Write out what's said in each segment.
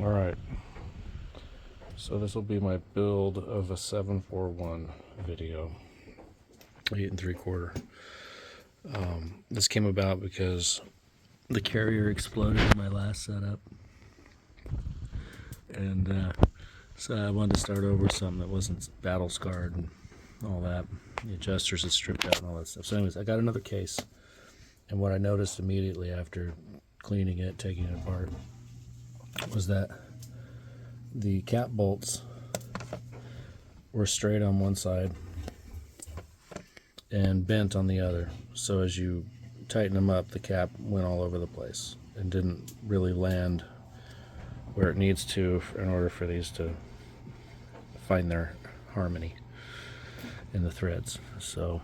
Alright, so this will be my build of a 741 video, 8 3/4. This came about because the carrier exploded in my last setup, and so I wanted to start over something that wasn't battle scarred and all that. The adjusters had stripped out and all that stuff. So anyways, I got another case, and what I noticed immediately after cleaning it, taking it apart, was that the cap bolts were straight on one side and bent on the other. So as you tighten them up, the cap went all over the place and didn't really land where it needs to in order for these to find their harmony in the threads. So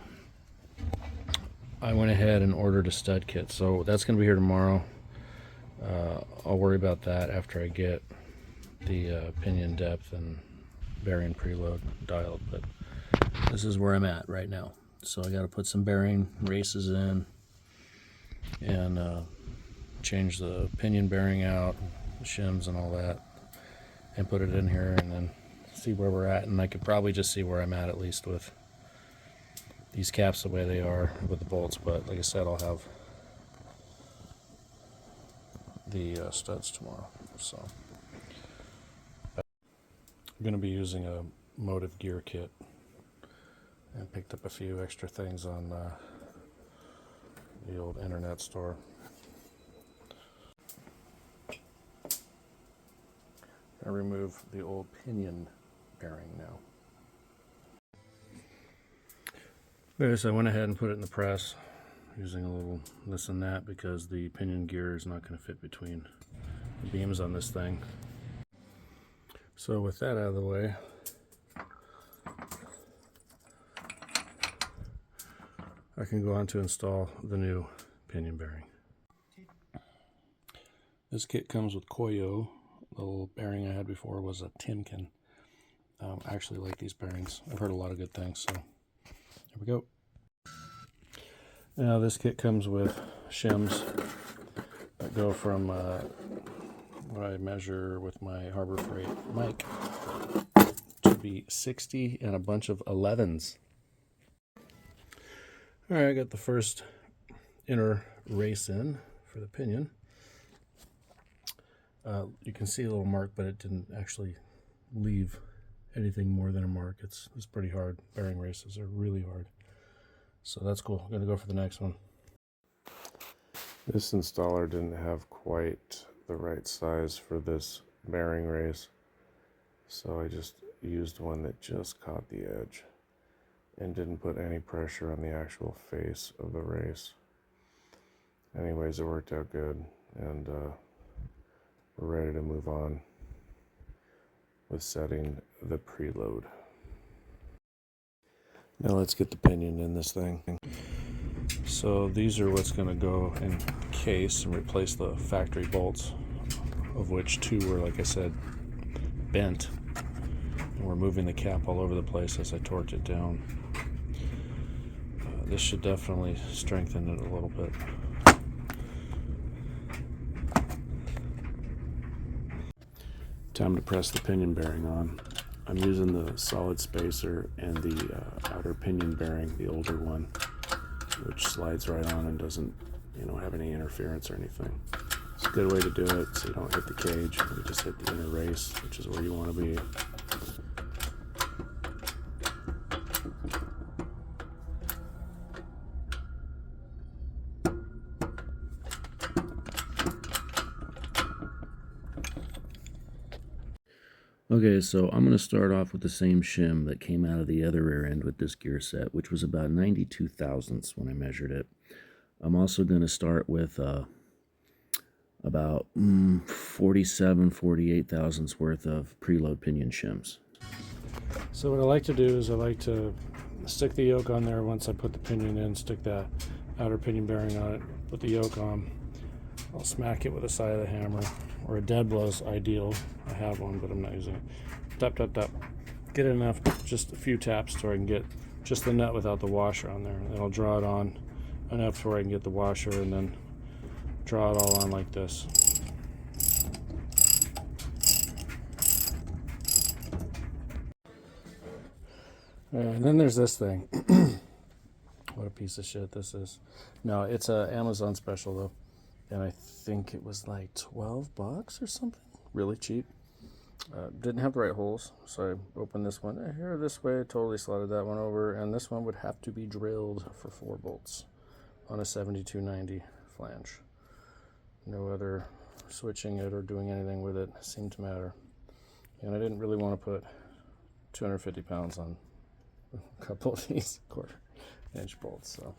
I went ahead and ordered a stud kit. So that's going to be here tomorrow. I'll worry about that after I get the pinion depth and bearing preload dialed, but this is where I'm at right now. So I got to put some bearing races in and change the pinion bearing out, the shims and all that, and put it in here and then see where we're at. And I could probably just see where I'm at least with these caps the way they are with the bolts, but like I said, I'll have the studs tomorrow. So I'm going to be using a motive gear kit and picked up a few extra things on the old internet store. I remove the old pinion bearing now. Okay, so I went ahead and put it in the press using a little this and that because the pinion gear is not going to fit between the beams on this thing. So with that out of the way, I can go on to install the new pinion bearing. This kit comes with Koyo. The little bearing I had before was a Timken. I actually like these bearings. I've heard a lot of good things, so here we go. Now this kit comes with shims that go from what I measure with my Harbor Freight mic to be 60 and a bunch of 11s. Alright, I got the first inner race in for the pinion. You can see a little mark, but it didn't actually leave anything more than a mark. It's pretty hard. Bearing races are really hard. So that's cool. I'm going to go for the next one. This installer didn't have quite the right size for this bearing race, so I just used one that just caught the edge and didn't put any pressure on the actual face of the race. Anyways, it worked out good, and we're ready to move on with setting the preload. Now let's get the pinion in this thing. So these are what's going to go in case and replace the factory bolts, of which 2 were, like I said, bent. And we're moving the cap all over the place as I torqued it down. This should definitely strengthen it a little bit. Time to press the pinion bearing on. I'm using the solid spacer and the outer pinion bearing, the older one, which slides right on and doesn't, have any interference or anything. It's a good way to do it so you don't hit the cage. You just hit the inner race, which is where you want to be. Okay, so I'm going to start off with the same shim that came out of the other rear end with this gear set, which was about 92 thousandths when I measured it. I'm also going to start with about 48 thousandths worth of preload pinion shims. So what I like to do is I like to stick the yoke on there once I put the pinion in, stick that outer pinion bearing on it, put the yoke on. I'll smack it with the side of the hammer, or a dead blow is ideal. I have one, but I'm not using it. Tap, tap, tap. Get it enough, just a few taps so I can get just the nut without the washer on there. And I'll draw it on enough where I can get the washer and then draw it all on like this. And then there's this thing. What a piece of shit this is. No, it's a Amazon special though, and I think it was like $12 or something. Really cheap. Didn't have the right holes, so I opened this one here this way, totally slotted that one over, and this one would have to be drilled for 4 bolts on a 7290 flange. No other switching it or doing anything with it seemed to matter. And I didn't really want to put 250 pounds on a couple of these 1/4-inch bolts, so.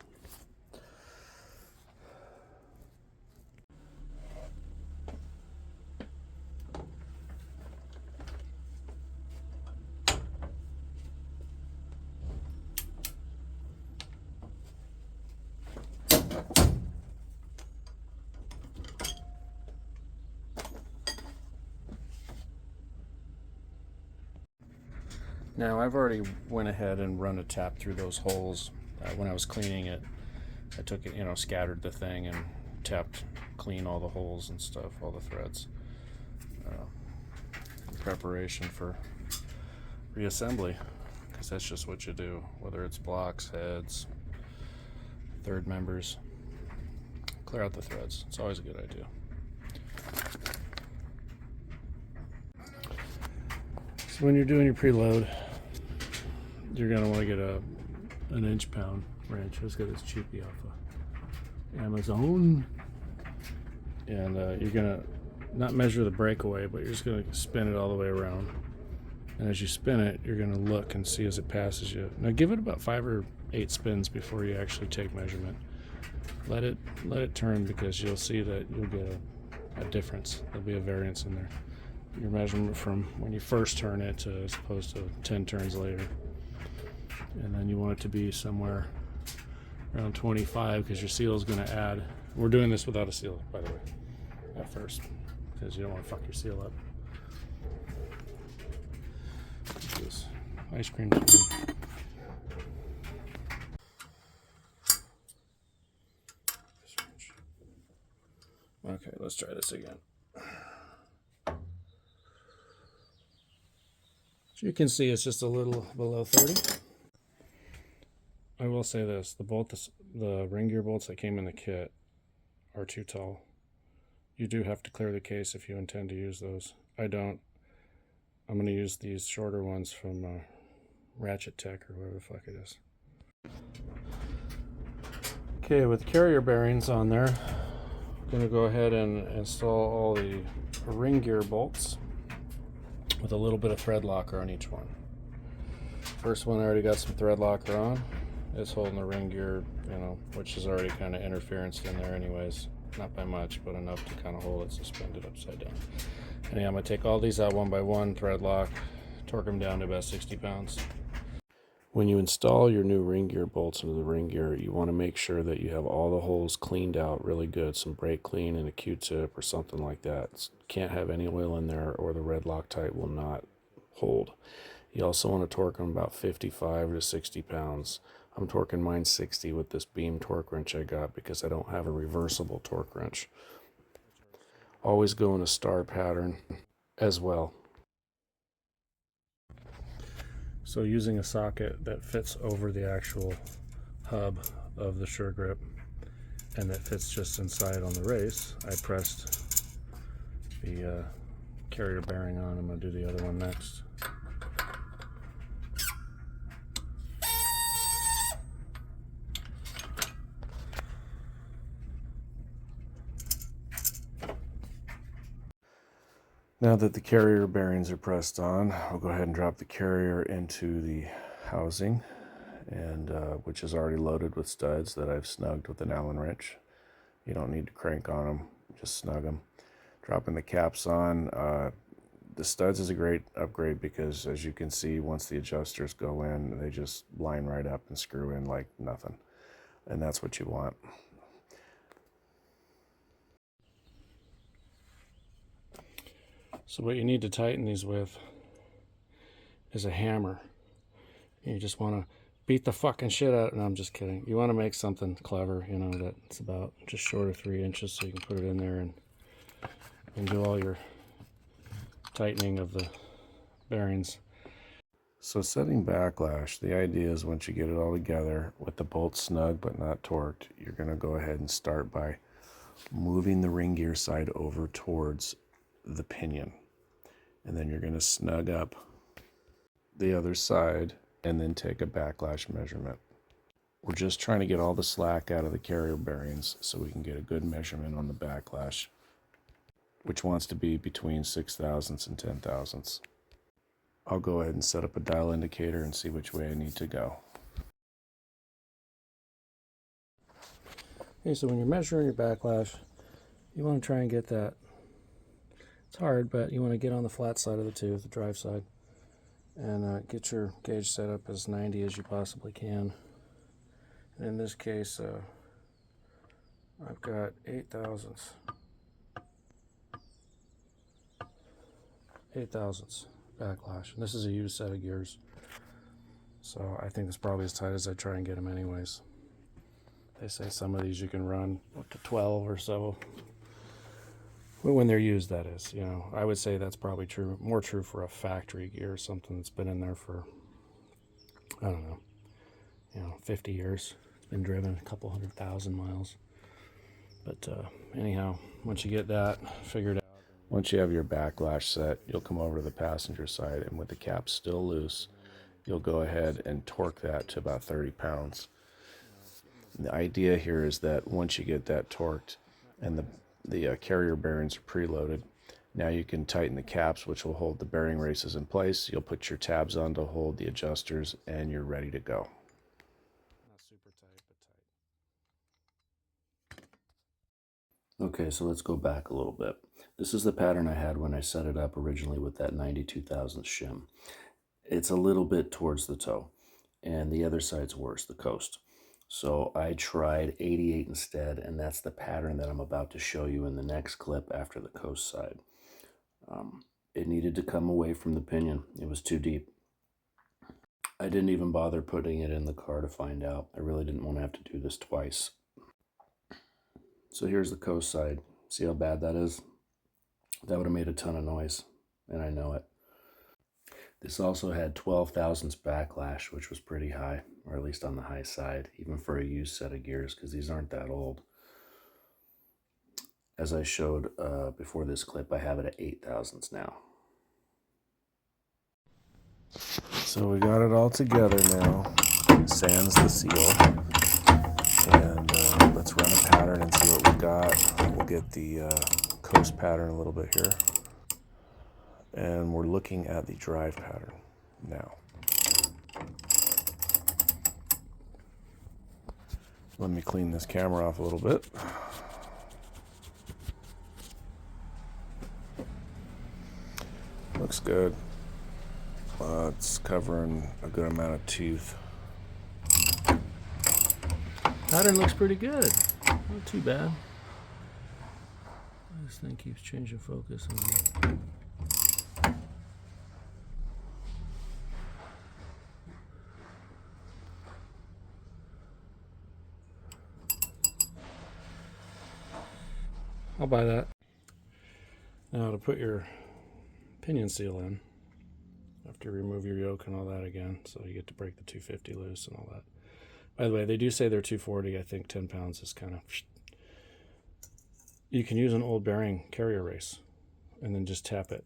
Now I've already went ahead and run a tap through those holes. When I was cleaning it, I took it, scattered the thing and tapped clean all the holes and stuff, all the threads, in preparation for reassembly, because that's just what you do, whether it's blocks, heads, third members. Clear out the threads. It's always a good idea. So when you're doing your preload, you're going to want to get an 1-inch-pound wrench. I just got this cheapie off of Amazon. And you're going to not measure the breakaway, but you're just going to spin it all the way around. And as you spin it, you're going to look and see as it passes you. Now give it about 5 or 8 spins before you actually take measurement. Let it turn, because you'll see that you'll get a difference. There'll be a variance in there. Your measurement from when you first turn it to as opposed to 10 turns later. And then you want it to be somewhere around 25, because your seal is going to add. We're doing this without a seal, by the way, at first, because you don't want to fuck your seal up. This ice cream spoon. Okay, let's try this again. So you can see it's just a little below 30. I will say this, the ring gear bolts that came in the kit are too tall. You do have to clear the case if you intend to use those. I don't. I'm going to use these shorter ones from Ratchet Tech or whatever the fuck it is. Okay, with carrier bearings on there, I'm going to go ahead and install all the ring gear bolts with a little bit of thread locker on each one. First one I already got some thread locker on. It's holding the ring gear, which is already kind of interference in there anyways. Not by much, but enough to kind of hold it suspended upside down. And yeah, I'm going to take all these out one by one, thread lock, torque them down to about 60 pounds. When you install your new ring gear bolts into the ring gear, you want to make sure that you have all the holes cleaned out really good, some brake clean and a Q-tip or something like that. Can't have any oil in there or the red Loctite will not hold. You also want to torque them about 55 to 60 pounds. I'm torquing mine 60 with this beam torque wrench I got because I don't have a reversible torque wrench. Always go in a star pattern as well. So using a socket that fits over the actual hub of the Sure Grip and that fits just inside on the race, I pressed the carrier bearing on. I'm going to do the other one next. Now that the carrier bearings are pressed on, I'll go ahead and drop the carrier into the housing, and which is already loaded with studs that I've snugged with an Allen wrench. You don't need to crank on them, just snug them. Dropping the caps on. The studs is a great upgrade because, as you can see, once the adjusters go in, they just line right up and screw in like nothing. And that's what you want. So what you need to tighten these with is a hammer. You just want to beat the fucking shit out. No, I'm just kidding. You want to make something clever, that's about just short of 3 inches, so you can put it in there and do all your tightening of the bearings. So setting backlash, the idea is once you get it all together with the bolts snug but not torqued, you're going to go ahead and start by moving the ring gear side over towards the pinion. And then you're going to snug up the other side and then take a backlash measurement. We're just trying to get all the slack out of the carrier bearings so we can get a good measurement on the backlash, which wants to be between 6 thousandths and 10 thousandths. I'll go ahead and set up a dial indicator and see which way I need to go. Okay, so when you're measuring your backlash, you want to try and get that. It's hard, but you want to get on the flat side of the tooth, the drive side, and get your gauge set up as 90 as you possibly can. And in this case, I've got 8 thousandths. 8 thousandths backlash. And this is a used set of gears. So I think it's probably as tight as I try and get them anyways. They say some of these you can run up to 12 or so. When they're used, that is. You know, I would say that's probably true, more true for a factory gear, something that's been in there for, I don't know, 50 years. It's been driven a couple 100,000 miles. But anyhow, once you get that figured out, once you have your backlash set, you'll come over to the passenger side, and with the cap still loose, you'll go ahead and torque that to about 30 pounds. And the idea here is that once you get that torqued and the carrier bearings are preloaded, now you can tighten the caps, which will hold the bearing races in place. You'll put your tabs on to hold the adjusters, and you're ready to go. Not super tight, but tight. Okay, so let's go back a little bit. This is the pattern I had when I set it up originally with that 92 thousandths shim. It's a little bit towards the toe, and the other side's worse, the coast. So I tried 88 instead, and that's the pattern that I'm about to show you in the next clip after the coast side. It needed to come away from the pinion. It was too deep. I didn't even bother putting it in the car to find out. I really didn't want to have to do this twice. So here's the coast side. See how bad that is? That would have made a ton of noise, and I know it. This also had 12 thousandths backlash, which was pretty high, or at least on the high side, even for a used set of gears, because these aren't that old. As I showed before this clip, I have it at 8 thousandths now. So we got it all together now. Sans the seal. And let's run a pattern and see what we got. We'll get the coast pattern a little bit here. And we're looking at the drive pattern now. Let me clean this camera off a little bit. Looks good. It's covering a good amount of tooth. Pattern looks pretty good. Not too bad. This thing keeps changing focus on me. I'll buy that. Now to put your pinion seal in, you have to remove your yoke and all that again, so you get to break the 250 loose and all that. By the way, they do say they're 240. I think 10 pounds is kind of... You can use an old bearing carrier race and then just tap it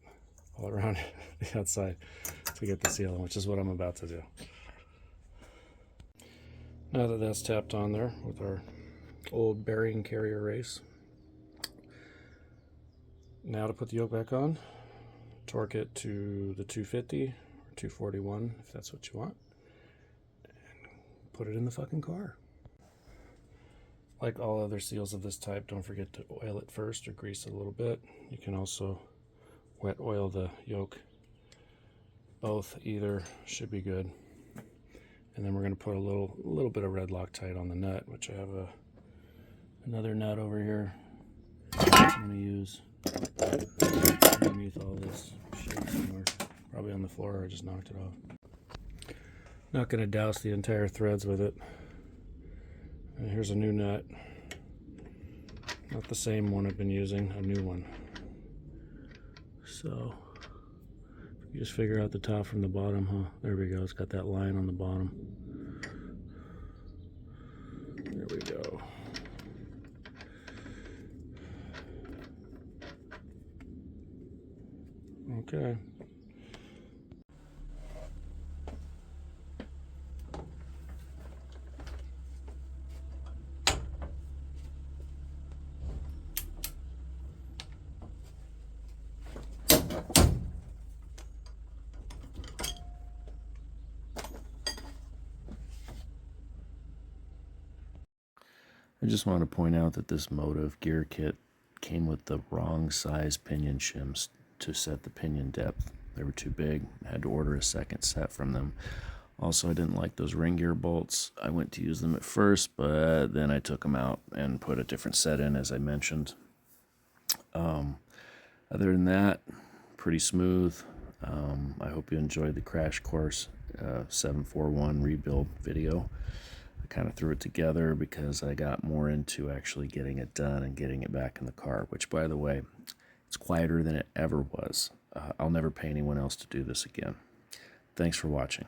all around the outside to get the seal in, which is what I'm about to do. Now that that's tapped on there with our old bearing carrier race, now to put the yoke back on, torque it to the 250 or 241 if that's what you want, and put it in the fucking car. Like all other seals of this type, don't forget to oil it first or grease it a little bit. You can also wet oil the yoke. Both, either, should be good. And then we're going to put a little bit of red Loctite on the nut, which I have another nut over here I'm going to use underneath all this shit somewhere. Probably on the floor, or I just knocked it off. Not going to douse the entire threads with it. And here's a new nut. Not the same one I've been using, a new one. So, You just figure out the top from the bottom, huh? There we go. It's got that line on the bottom. There we go. Okay. I just want to point out that this Motive gear kit came with the wrong size pinion shims to set the pinion depth. They were too big. I had to order a second set from them. Also, I didn't like those ring gear bolts. I went to use them at first, but then I took them out and put a different set in, as I mentioned. Other than that, pretty smooth. I hope you enjoyed the crash course 741 rebuild video. I kind of threw it together because I got more into actually getting it done and getting it back in the car, which, by the way, it's quieter than it ever was. I'll never pay anyone else to do this again. Thanks for watching.